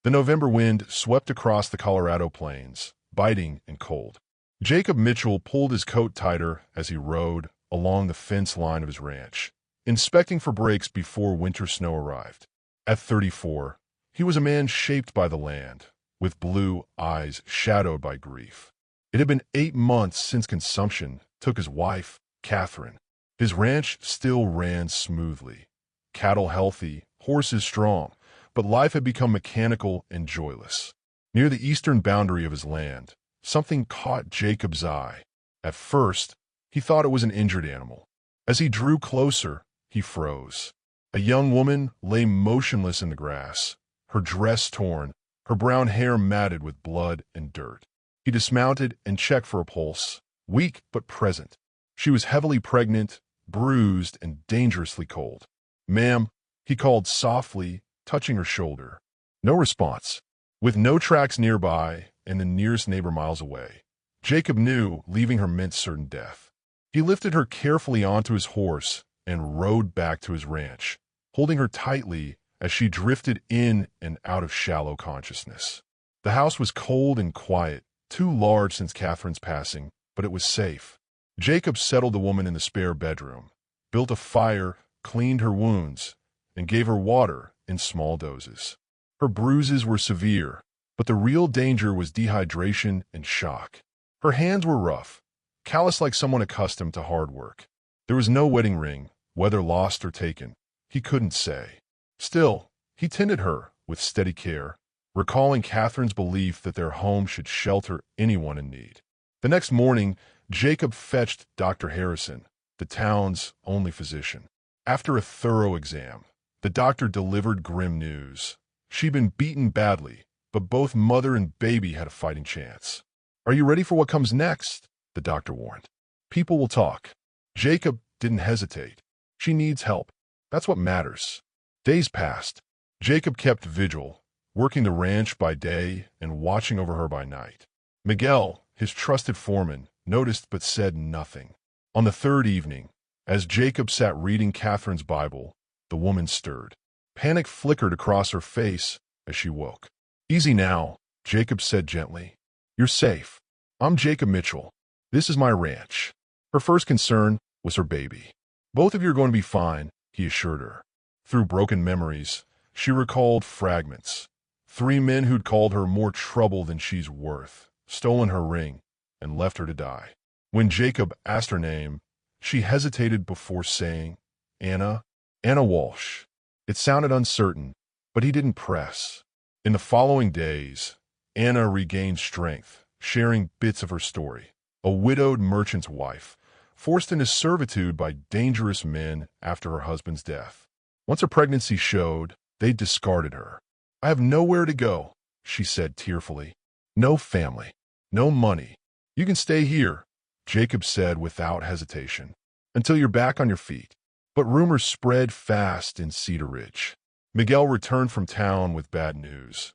The November wind swept across the Colorado plains, biting and cold. Jacob Mitchell pulled his coat tighter as he rode along the fence line of his ranch, inspecting for breaks before winter snow arrived. At 34, he was a man shaped by the land, with blue eyes shadowed by grief. It had been 8 months since consumption took his wife, Catherine. His ranch still ran smoothly, cattle healthy, horses strong, but life had become mechanical and joyless. Near the eastern boundary of his land, something caught Jacob's eye. At first, he thought it was an injured animal. As he drew closer, he froze. A young woman lay motionless in the grass, her dress torn, her brown hair matted with blood and dirt. He dismounted and checked for a pulse, weak but present. She was heavily pregnant, bruised, and dangerously cold. "Ma'am," he called softly, touching her shoulder. No response. With no tracks nearby and the nearest neighbor miles away, Jacob knew leaving her meant certain death. He lifted her carefully onto his horse and rode back to his ranch, holding her tightly as she drifted in and out of shallow consciousness. The house was cold and quiet, too large since Catherine's passing, but it was safe. Jacob settled the woman in the spare bedroom, built a fire, cleaned her wounds, and gave her water in small doses. Her bruises were severe, but the real danger was dehydration and shock. Her hands were rough, callous like someone accustomed to hard work. There was no wedding ring, whether lost or taken. He couldn't say. Still, he tended her with steady care, recalling Catherine's belief that their home should shelter anyone in need. The next morning, Jacob fetched Dr. Harrison, the town's only physician. After a thorough exam, the doctor delivered grim news. She'd been beaten badly, but both mother and baby had a fighting chance. "Are you ready for what comes next?" the doctor warned. "People will talk." Jacob didn't hesitate. She needs help. That's what matters. Days passed. Jacob kept vigil, working the ranch by day and watching over her by night. Miguel, his trusted foreman, noticed but said nothing. On the third evening, as Jacob sat reading Catherine's Bible, the woman stirred. Panic flickered across her face as she woke. "Easy now," Jacob said gently. "You're safe. I'm Jacob Mitchell. This is my ranch." Her first concern was her baby. "Both of you are going to be fine," he assured her. Through broken memories, she recalled fragments. 3 men who'd called her more trouble than she's worth, stolen her ring, and left her to die. When Jacob asked her name, she hesitated before saying, Anna Walsh." It sounded uncertain, but he didn't press. In the following days, Anna regained strength, sharing bits of her story. A widowed merchant's wife, forced into servitude by dangerous men after her husband's death. Once her pregnancy showed, they discarded her. "I have nowhere to go," she said tearfully. "No family, no money. You can stay here," Jacob said without hesitation, "until you're back on your feet." But rumors spread fast in Cedar Ridge. Miguel returned from town with bad news.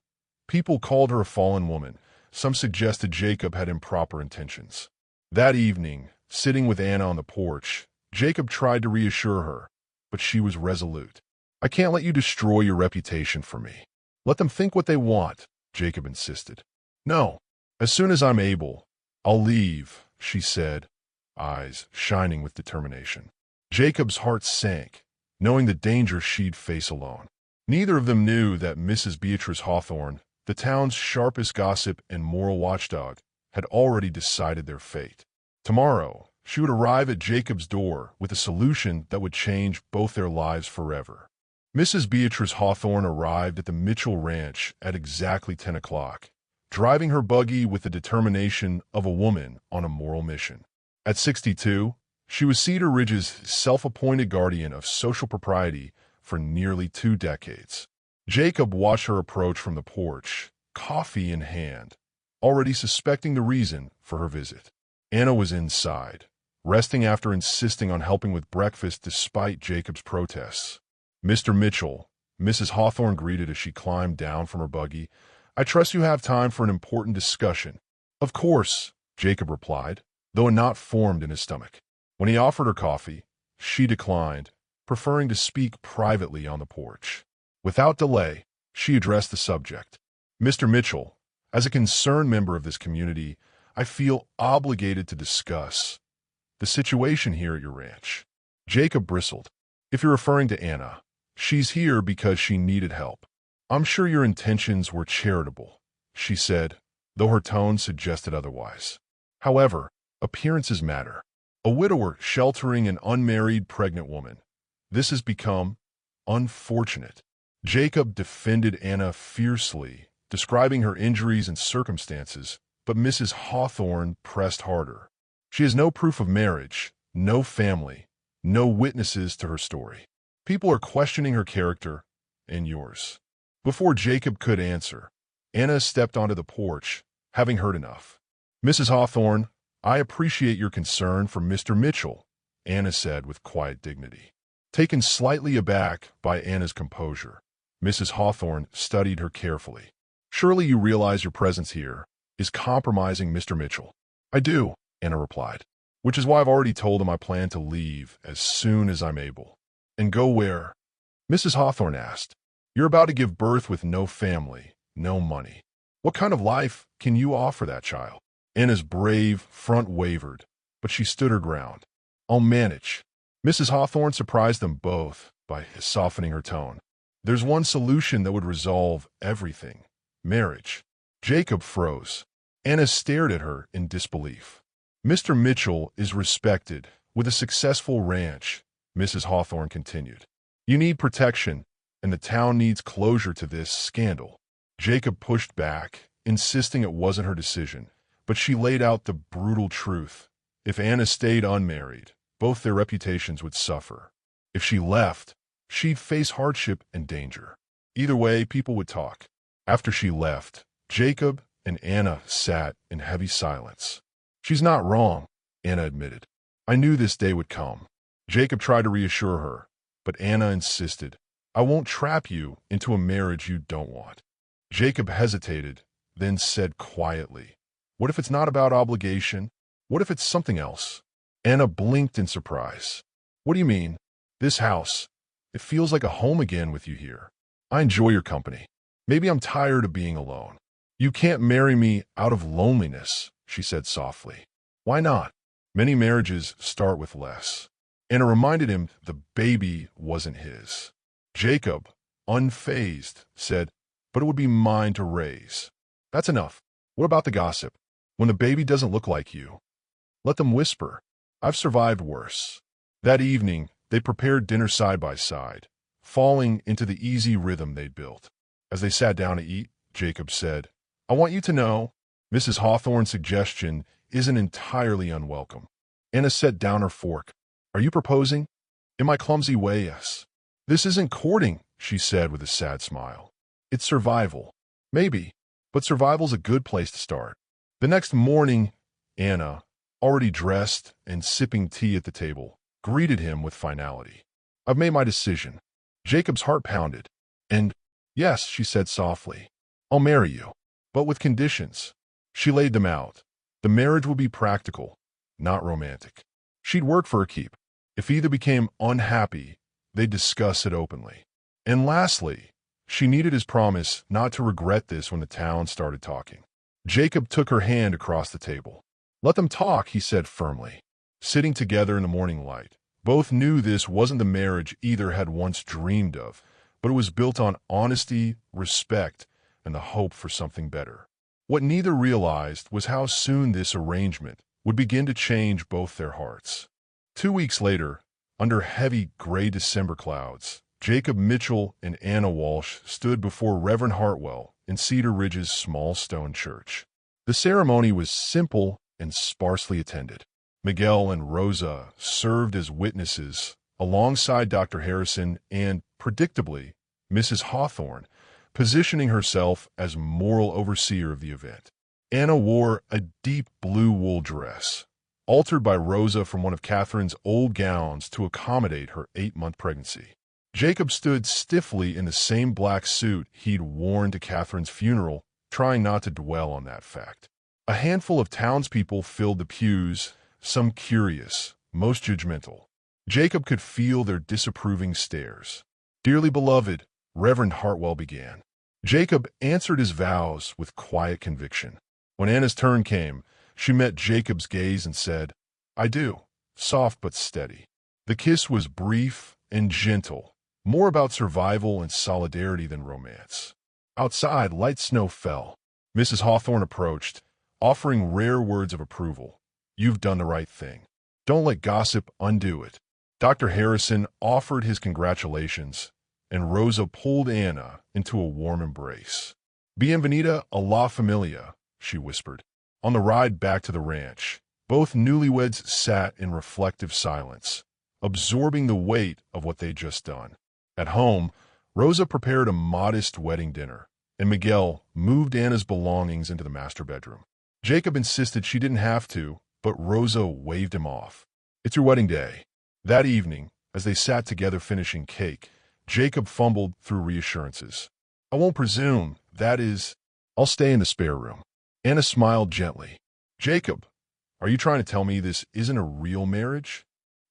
People called her a fallen woman. Some suggested Jacob had improper intentions. That evening, sitting with Anna on the porch, Jacob tried to reassure her, but she was resolute. "I can't let you destroy your reputation for me. Let them think what they want," Jacob insisted. "No, as soon as I'm able, I'll leave," she said, eyes shining with determination. Jacob's heart sank, knowing the danger she'd face alone. Neither of them knew that Mrs. Beatrice Hawthorne, the town's sharpest gossip and moral watchdog, had already decided their fate. Tomorrow, she would arrive at Jacob's door with a solution that would change both their lives forever. Mrs. Beatrice Hawthorne arrived at the Mitchell Ranch at exactly 10 o'clock, driving her buggy with the determination of a woman on a moral mission. At 62, she was Cedar Ridge's self-appointed guardian of social propriety for nearly 2 decades. Jacob watched her approach from the porch, coffee in hand, already suspecting the reason for her visit. Anna was inside, resting after insisting on helping with breakfast despite Jacob's protests. "Mr. Mitchell," Mrs. Hawthorne greeted as she climbed down from her buggy, "I trust you have time for an important discussion." "Of course," Jacob replied, though a knot formed in his stomach. When he offered her coffee, she declined, preferring to speak privately on the porch. Without delay, she addressed the subject. Mr. Mitchell, as a concerned member of this community, I feel obligated to discuss the situation here at your ranch. Jacob bristled. If you're referring to Anna, she's here because she needed help. I'm sure your intentions were charitable, she said, though her tone suggested otherwise. However, appearances matter. A widower sheltering an unmarried pregnant woman. This has become unfortunate. Jacob defended Anna fiercely, describing her injuries and circumstances, but Mrs. Hawthorne pressed harder. She has no proof of marriage, no family, no witnesses to her story. People are questioning her character and yours. Before Jacob could answer, Anna stepped onto the porch, having heard enough. Mrs. Hawthorne, I appreciate your concern for Mr. Mitchell, Anna said with quiet dignity. Taken slightly aback by Anna's composure, Mrs. Hawthorne studied her carefully. Surely you realize your presence here is compromising Mr. Mitchell. I do, Anna replied, which is why I've already told him I plan to leave as soon as I'm able. And go where? Mrs. Hawthorne asked. You're about to give birth with no family, no money. What kind of life can you offer that child? Anna's brave front wavered, but she stood her ground. I'll manage. Mrs. Hawthorne surprised them both by softening her tone. There's one solution that would resolve everything. Marriage. Jacob froze. Anna stared at her in disbelief. Mr. Mitchell is respected, with a successful ranch, Mrs. Hawthorne continued. You need protection, and the town needs closure to this scandal. Jacob pushed back, insisting it wasn't her decision, but she laid out the brutal truth. If Anna stayed unmarried, both their reputations would suffer. If she left, she'd face hardship and danger. Either way, people would talk. After she left, Jacob and Anna sat in heavy silence. She's not wrong, Anna admitted. I knew this day would come. Jacob tried to reassure her, but Anna insisted. I won't trap you into a marriage you don't want. Jacob hesitated, then said quietly, what if it's not about obligation? What if it's something else? Anna blinked in surprise. What do you mean? This house. It feels like a home again with you here. I enjoy your company. Maybe I'm tired of being alone. You can't marry me out of loneliness, she said softly. Why not? Many marriages start with less. Anna reminded him the baby wasn't his. Jacob, unfazed, said, but it would be mine to raise. That's enough. What about the gossip? When the baby doesn't look like you, let them whisper. I've survived worse. That evening, they prepared dinner side by side, falling into the easy rhythm they'd built. As they sat down to eat, Jacob said, I want you to know, Mrs. Hawthorne's suggestion isn't entirely unwelcome. Anna set down her fork. Are you proposing? In my clumsy way, yes. This isn't courting, she said with a sad smile. It's survival. Maybe, but survival's a good place to start. The next morning, Anna, already dressed and sipping tea at the table, greeted him with finality. I've made my decision. Jacob's heart pounded. And, yes, she said softly, I'll marry you, but with conditions. She laid them out. The marriage would be practical, not romantic. She'd work for her keep. If either became unhappy, they'd discuss it openly. And lastly, she needed his promise not to regret this when the town started talking. Jacob took her hand across the table. Let them talk, he said firmly. Sitting together in the morning light, both knew this wasn't the marriage either had once dreamed of, but it was built on honesty, respect, and the hope for something better. What neither realized was how soon this arrangement would begin to change both their hearts. 2 weeks later, under heavy gray December clouds, Jacob Mitchell and Anna Walsh stood before Reverend Hartwell in Cedar Ridge's small stone church. The ceremony was simple and sparsely attended. Miguel and Rosa served as witnesses alongside Dr. Harrison and, predictably, Mrs. Hawthorne, positioning herself as moral overseer of the event. Anna wore a deep blue wool dress, altered by Rosa from one of Catherine's old gowns to accommodate her 8-month pregnancy. Jacob stood stiffly in the same black suit he'd worn to Catherine's funeral, trying not to dwell on that fact. A handful of townspeople filled the pews, some curious, most judgmental. Jacob could feel their disapproving stares. Dearly beloved, Reverend Hartwell began. Jacob answered his vows with quiet conviction. When Anna's turn came, she met Jacob's gaze and said, "I do," soft but steady. The kiss was brief and gentle, more about survival and solidarity than romance. Outside, light snow fell. Mrs. Hawthorne approached, offering rare words of approval. "You've done the right thing. Don't let gossip undo it." Dr. Harrison offered his congratulations, and Rosa pulled Anna into a warm embrace. "Bienvenida a la familia," she whispered. On the ride back to the ranch, both newlyweds sat in reflective silence, absorbing the weight of what they'd just done. At home, Rosa prepared a modest wedding dinner, and Miguel moved Anna's belongings into the master bedroom. Jacob insisted she didn't have to, but Rosa waved him off. "It's your wedding day." That evening, as they sat together finishing cake, Jacob fumbled through reassurances. "I won't presume, that is, I'll stay in the spare room." Anna smiled gently. "Jacob, are you trying to tell me this isn't a real marriage?"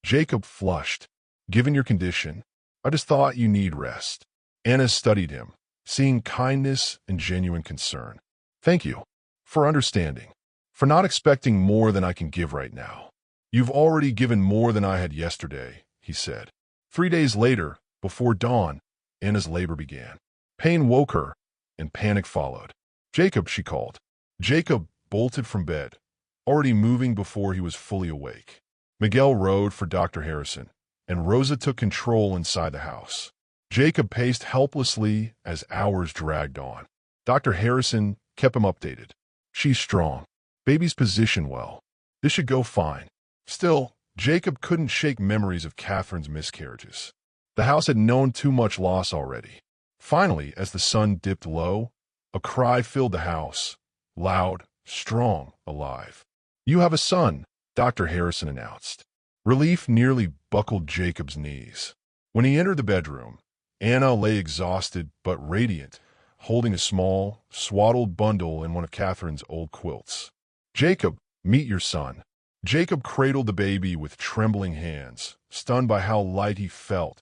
Jacob flushed. "Given your condition, I just thought you need rest." Anna studied him, seeing kindness and genuine concern. "Thank you for understanding, for not expecting more than I can give right now." "You've already given more than I had yesterday," he said. 3 days later, before dawn, Anna's labor began. Pain woke her, and panic followed. "Jacob," she called. Jacob bolted from bed, already moving before he was fully awake. Miguel rode for Dr. Harrison, and Rosa took control inside the house. Jacob paced helplessly as hours dragged on. Dr. Harrison kept him updated. "She's strong. Baby's positioned well. This should go fine." Still, Jacob couldn't shake memories of Catherine's miscarriages. The house had known too much loss already. Finally, as the sun dipped low, a cry filled the house, loud, strong, alive. "You have a son," Dr. Harrison announced. Relief nearly buckled Jacob's knees. When he entered the bedroom, Anna lay exhausted but radiant, holding a small, swaddled bundle in one of Catherine's old quilts. "Jacob, meet your son." Jacob cradled the baby with trembling hands, stunned by how light he felt.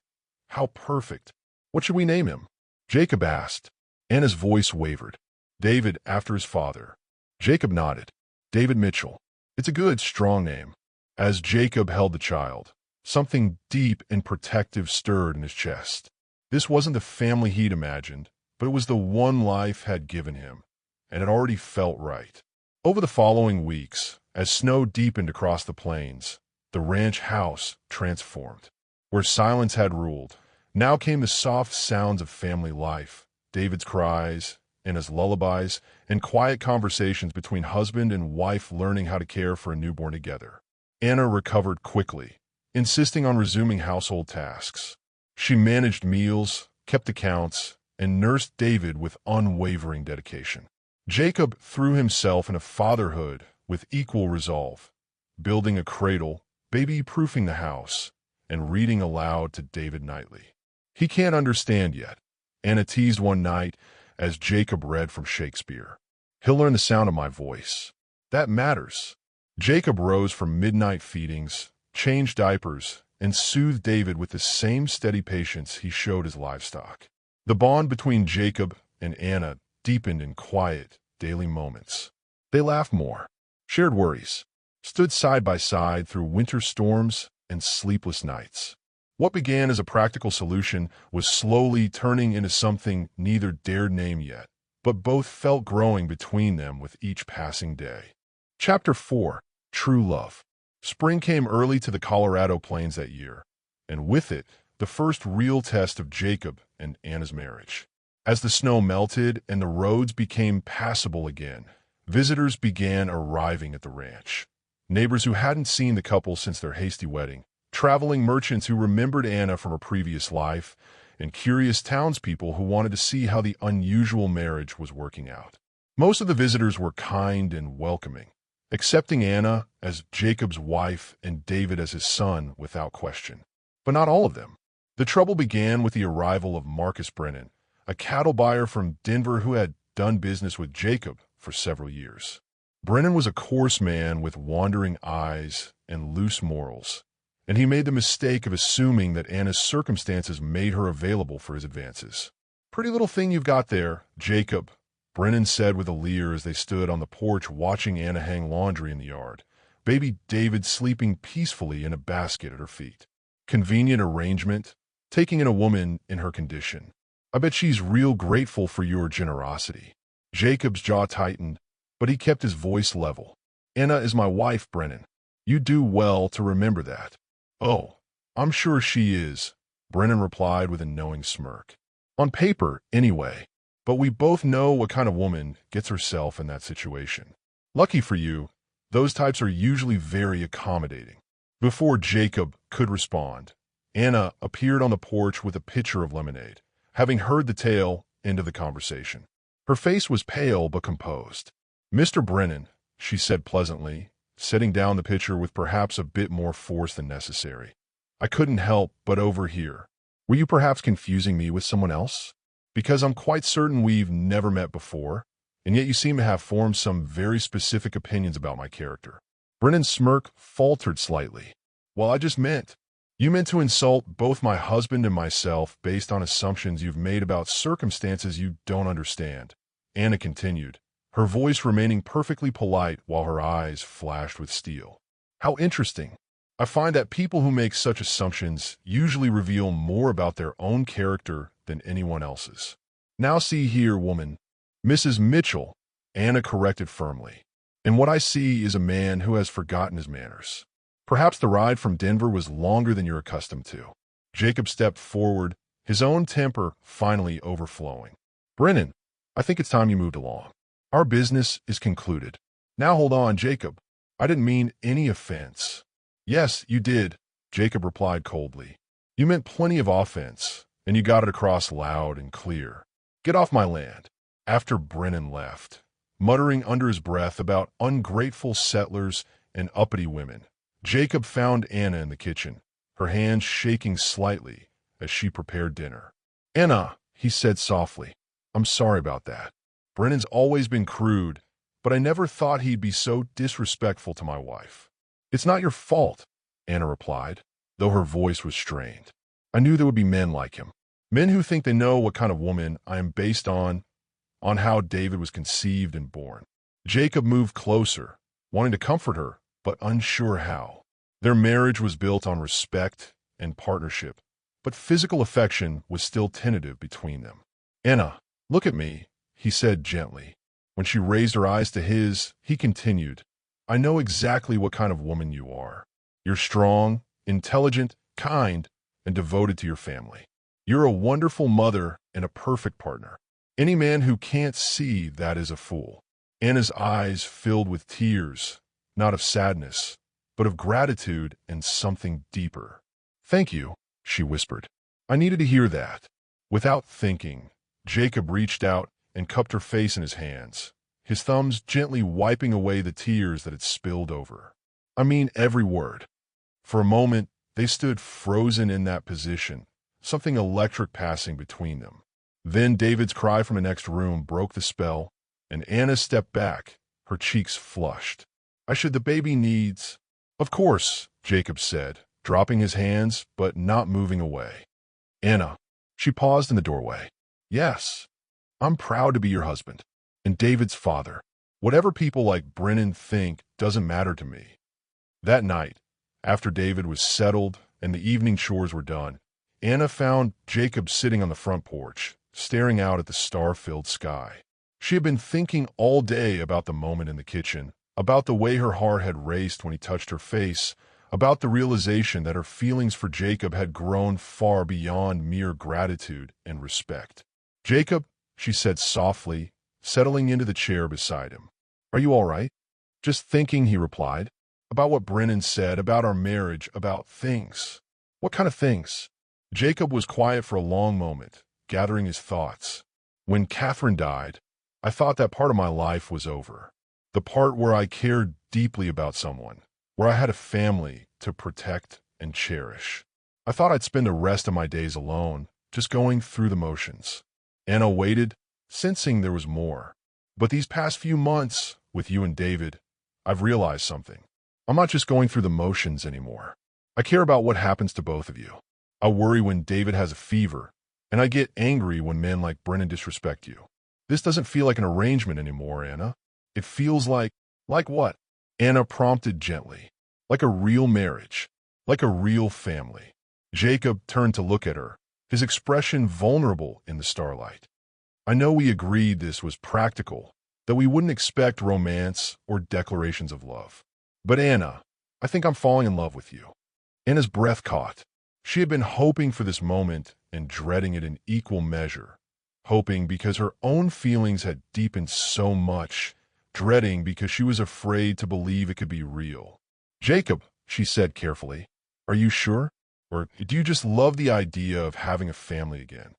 How perfect. "What should we name him?" Jacob asked. Anna's voice wavered. "David, after his father." Jacob nodded. "David Mitchell. It's a good, strong name." As Jacob held the child, something deep and protective stirred in his chest. This wasn't the family he'd imagined, but it was the one life had given him, and it already felt right. Over the following weeks, as snow deepened across the plains, the ranch house transformed. Where silence had ruled, now came the soft sounds of family life, David's cries, Anna's lullabies, and quiet conversations between husband and wife learning how to care for a newborn together. Anna recovered quickly, insisting on resuming household tasks. She managed meals, kept accounts, and nursed David with unwavering dedication. Jacob threw himself into fatherhood with equal resolve, building a cradle, baby-proofing the house, and reading aloud to David nightly. "He can't understand yet," Anna teased one night as Jacob read from Shakespeare. "He'll learn the sound of my voice. That matters." Jacob rose from midnight feedings, changed diapers, and soothed David with the same steady patience he showed his livestock. The bond between Jacob and Anna deepened in quiet, daily moments. They laughed more, shared worries, stood side by side through winter storms and sleepless nights. What began as a practical solution was slowly turning into something neither dared name yet, but both felt growing between them with each passing day. Chapter 4: True Love. Spring came early to the Colorado Plains that year, and with it, the first real test of Jacob and Anna's marriage. As the snow melted and the roads became passable again, visitors began arriving at the ranch. Neighbors who hadn't seen the couple since their hasty wedding, traveling merchants who remembered Anna from a previous life, and curious townspeople who wanted to see how the unusual marriage was working out. Most of the visitors were kind and welcoming, accepting Anna as Jacob's wife and David as his son without question. But not all of them. The trouble began with the arrival of Marcus Brennan, a cattle buyer from Denver who had done business with Jacob for several years. Brennan was a coarse man with wandering eyes and loose morals, and he made the mistake of assuming that Anna's circumstances made her available for his advances. Pretty little thing you've got there, Jacob, Brennan said with a leer as they stood on the porch watching Anna hang laundry in the yard, baby David sleeping peacefully in a basket at her feet. Convenient arrangement, taking in a woman in her condition. I bet she's real grateful for your generosity. Jacob's jaw tightened, but he kept his voice level. Anna is my wife, Brennan. You do well to remember that. Oh, I'm sure she is, Brennan replied with a knowing smirk. On paper, anyway. But we both know what kind of woman gets herself in that situation. Lucky for you, those types are usually very accommodating. Before Jacob could respond, Anna appeared on the porch with a pitcher of lemonade, having heard the tail end of the conversation. Her face was pale but composed. Mr. Brennan, she said pleasantly, setting down the pitcher with perhaps a bit more force than necessary. I couldn't help but overhear. Were you perhaps confusing me with someone else? Because I'm quite certain we've never met before, and yet you seem to have formed some very specific opinions about my character. Brennan's smirk faltered slightly. Well, you meant to insult both my husband and myself based on assumptions you've made about circumstances you don't understand. Anna continued, her voice remaining perfectly polite while her eyes flashed with steel. How interesting. I find that people who make such assumptions usually reveal more about their own character than anyone else's. Now see here, woman. Mrs. Mitchell, Anna corrected firmly. And what I see is a man who has forgotten his manners. Perhaps the ride from Denver was longer than you're accustomed to. Jacob stepped forward, his own temper finally overflowing. Brennan, I think it's time you moved along. Our business is concluded. Now hold on, Jacob. I didn't mean any offense. Yes, you did, Jacob replied coldly. You meant plenty of offense, and you got it across loud and clear. Get off my land. After Brennan left, muttering under his breath about ungrateful settlers and uppity women, Jacob found Anna in the kitchen, her hands shaking slightly as she prepared dinner. Anna, he said softly, I'm sorry about that. Brennan's always been crude, but I never thought he'd be so disrespectful to my wife. It's not your fault, Anna replied, though her voice was strained. I knew there would be men like him. Men who think they know what kind of woman I am based on how David was conceived and born. Jacob moved closer, wanting to comfort her, but unsure how. Their marriage was built on respect and partnership, but physical affection was still tentative between them. Anna, look at me, he said gently. When she raised her eyes to his, he continued, I know exactly what kind of woman you are. You're strong, intelligent, kind, and devoted to your family. You're a wonderful mother and a perfect partner. Any man who can't see that is a fool. Anna's eyes filled with tears, not of sadness, but of gratitude and something deeper. Thank you, she whispered. I needed to hear that. Without thinking, Jacob reached out and cupped her face in his hands, his thumbs gently wiping away the tears that had spilled over. I mean every word. For a moment, they stood frozen in that position, something electric passing between them. Then David's cry from the next room broke the spell, and Anna stepped back, her cheeks flushed. The baby needs... Of course, Jacob said, dropping his hands but not moving away. Anna, she paused in the doorway. Yes, I'm proud to be your husband, and David's father. Whatever people like Brennan think doesn't matter to me. That night, after David was settled and the evening chores were done, Anna found Jacob sitting on the front porch, staring out at the star-filled sky. She had been thinking all day about the moment in the kitchen, about the way her heart had raced when he touched her face, about the realization that her feelings for Jacob had grown far beyond mere gratitude and respect. Jacob, she said softly, settling into the chair beside him. Are you all right? Just thinking, he replied, about what Brennan said, about our marriage, about things. What kind of things? Jacob was quiet for a long moment, gathering his thoughts. When Catherine died, I thought that part of my life was over. The part where I cared deeply about someone, where I had a family to protect and cherish. I thought I'd spend the rest of my days alone, just going through the motions. Anna waited, sensing there was more. But these past few months, with you and David, I've realized something. I'm not just going through the motions anymore. I care about what happens to both of you. I worry when David has a fever, and I get angry when men like Brennan disrespect you. This doesn't feel like an arrangement anymore, Anna. It feels like what? Anna prompted gently. Like a real marriage. Like a real family. Jacob turned to look at her, his expression vulnerable in the starlight. I know we agreed this was practical, that we wouldn't expect romance or declarations of love. But Anna, I think I'm falling in love with you. Anna's breath caught. She had been hoping for this moment and dreading it in equal measure. Hoping because her own feelings had deepened so much, dreading because she was afraid to believe it could be real. Jacob, she said carefully, are you sure? Or do you just love the idea of having a family again?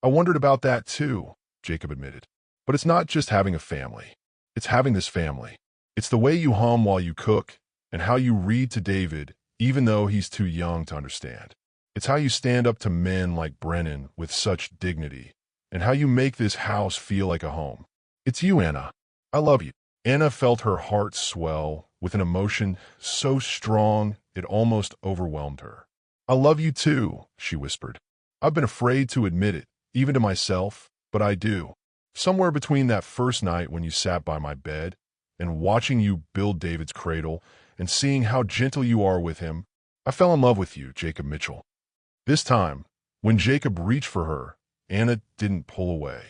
I wondered about that too, Jacob admitted. But it's not just having a family. It's having this family. It's the way you hum while you cook and how you read to David even though he's too young to understand. It's how you stand up to men like Brennan with such dignity and how you make this house feel like a home. It's you, Anna. I love you. Anna felt her heart swell with an emotion so strong it almost overwhelmed her. I love you too, she whispered. I've been afraid to admit it, even to myself, but I do. Somewhere between that first night when you sat by my bed and watching you build David's cradle and seeing how gentle you are with him, I fell in love with you, Jacob Mitchell. This time, when Jacob reached for her, Anna didn't pull away.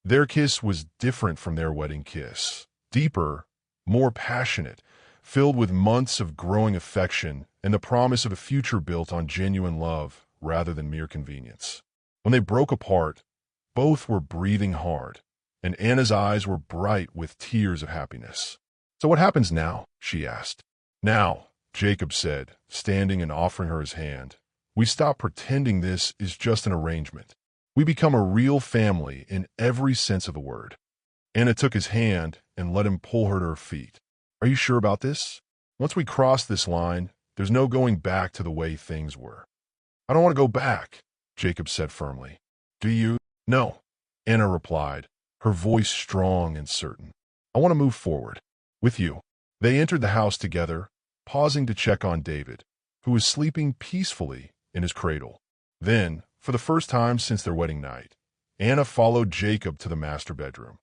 Their kiss was different from their wedding kiss. Deeper, more passionate, filled with months of growing affection and the promise of a future built on genuine love rather than mere convenience. When they broke apart, both were breathing hard, and Anna's eyes were bright with tears of happiness. So what happens now? She asked. Now, Jacob said, standing and offering her his hand, we stop pretending this is just an arrangement. We become a real family in every sense of the word. Anna took his hand and let him pull her to her feet. Are you sure about this? Once we cross this line, there's no going back to the way things were. I don't want to go back, Jacob said firmly. Do you? No, Anna replied, her voice strong and certain. I want to move forward. With you. They entered the house together, pausing to check on David, who was sleeping peacefully in his cradle. Then, for the first time since their wedding night, Anna followed Jacob to the master bedroom,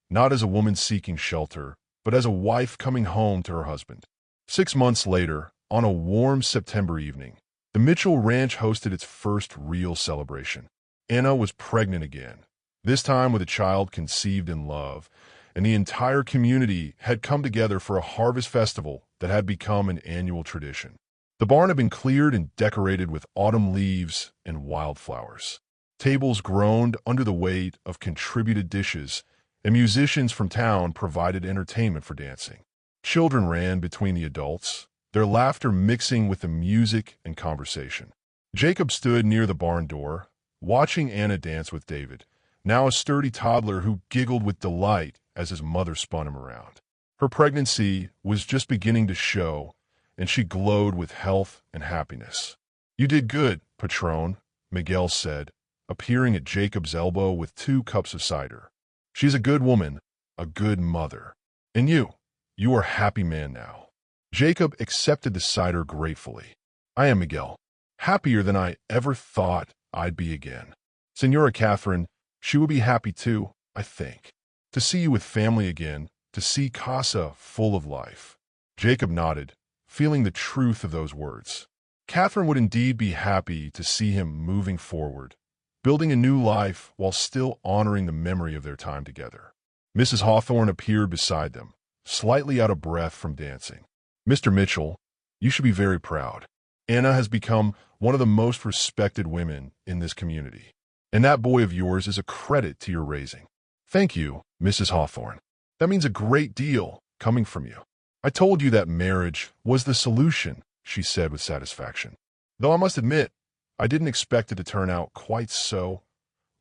not as a woman seeking shelter, but as a wife coming home to her husband. 6 months later, on a warm September evening, the Mitchell Ranch hosted its first real celebration. Anna was pregnant again, this time with a child conceived in love, and the entire community had come together for a harvest festival that had become an annual tradition. The barn had been cleared and decorated with autumn leaves and wildflowers. Tables groaned under the weight of contributed dishes, and musicians from town provided entertainment for dancing. Children ran between the adults, their laughter mixing with the music and conversation. Jacob stood near the barn door, watching Anna dance with David, now a sturdy toddler who giggled with delight as his mother spun him around. Her pregnancy was just beginning to show, and she glowed with health and happiness. You did good, Patron, Miguel said, appearing at Jacob's elbow with 2 cups of cider. She's a good woman, a good mother. And you are a happy man now. Jacob accepted the cider gratefully. I am, Miguel. Happier than I ever thought I'd be again. Senora Catherine, she would be happy too, I think. To see you with family again, to see Casa full of life. Jacob nodded, feeling the truth of those words. Catherine would indeed be happy to see him moving forward, building a new life while still honoring the memory of their time together. Mrs. Hawthorne appeared beside them, slightly out of breath from dancing. Mr. Mitchell, you should be very proud. Anna has become one of the most respected women in this community, and that boy of yours is a credit to your raising. Thank you, Mrs. Hawthorne. That means a great deal coming from you. I told you that marriage was the solution, she said with satisfaction. Though I must admit, I didn't expect it to turn out quite so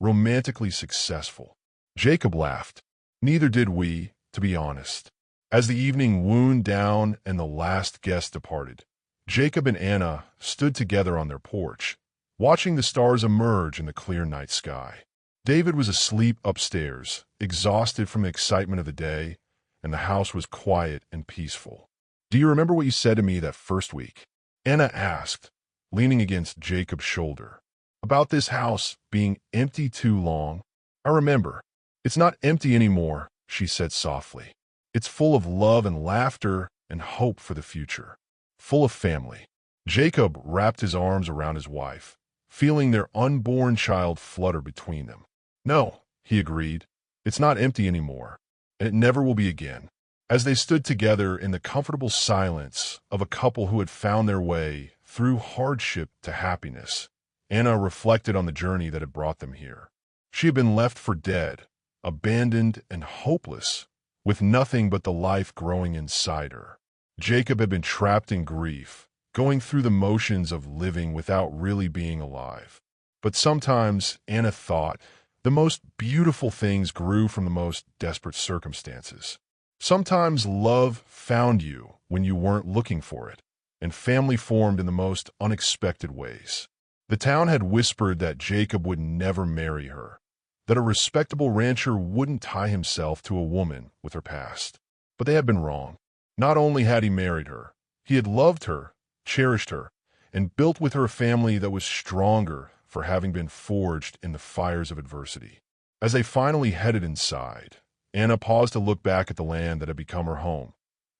romantically successful. Jacob laughed. Neither did we, to be honest. As the evening wound down and the last guest departed, Jacob and Anna stood together on their porch, watching the stars emerge in the clear night sky. David was asleep upstairs, exhausted from the excitement of the day, and the house was quiet and peaceful. Do you remember what you said to me that first week? Anna asked, leaning against Jacob's shoulder. about this house being empty too long. I remember. It's not empty anymore, she said softly. It's full of love and laughter and hope for the future. Full of family. Jacob wrapped his arms around his wife, feeling their unborn child flutter between them. No, he agreed. It's not empty anymore, and it never will be again. As they stood together in the comfortable silence of a couple who had found their way through hardship to happiness, Anna reflected on the journey that had brought them here. She had been left for dead, abandoned and hopeless, with nothing but the life growing inside her. Jacob had been trapped in grief, going through the motions of living without really being alive. But sometimes, Anna thought, the most beautiful things grew from the most desperate circumstances. Sometimes love found you when you weren't looking for it, and family formed in the most unexpected ways. The town had whispered that Jacob would never marry her, that a respectable rancher wouldn't tie himself to a woman with her past. But they had been wrong. Not only had he married her, he had loved her, cherished her, and built with her a family that was stronger for having been forged in the fires of adversity. As they finally headed inside, Anna paused to look back at the land that had become her home.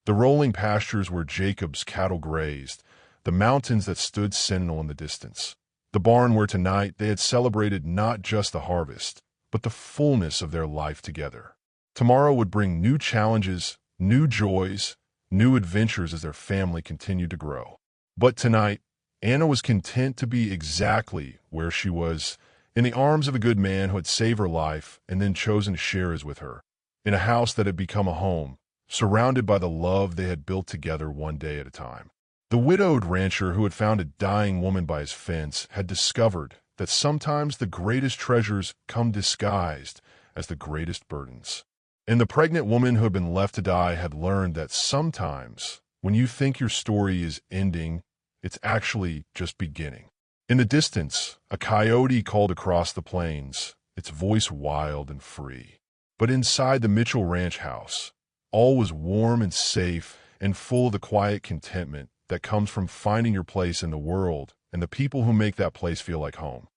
The rolling pastures where Jacob's cattle grazed, the mountains that stood sentinel in the distance, the barn where tonight they had celebrated not just the harvest, but the fullness of their life together. Tomorrow would bring new challenges, new joys, new adventures as their family continued to grow. But tonight, Anna was content to be exactly where she was, in the arms of a good man who had saved her life and then chosen to share his with her, in a house that had become a home, surrounded by the love they had built together one day at a time. The widowed rancher who had found a dying woman by his fence had discovered that sometimes the greatest treasures come disguised as the greatest burdens. And the pregnant woman who had been left to die had learned that sometimes, when you think your story is ending, it's actually just beginning. In the distance, a coyote called across the plains, its voice wild and free. But inside the Mitchell Ranch house, all was warm and safe and full of the quiet contentment that comes from finding your place in the world and the people who make that place feel like home.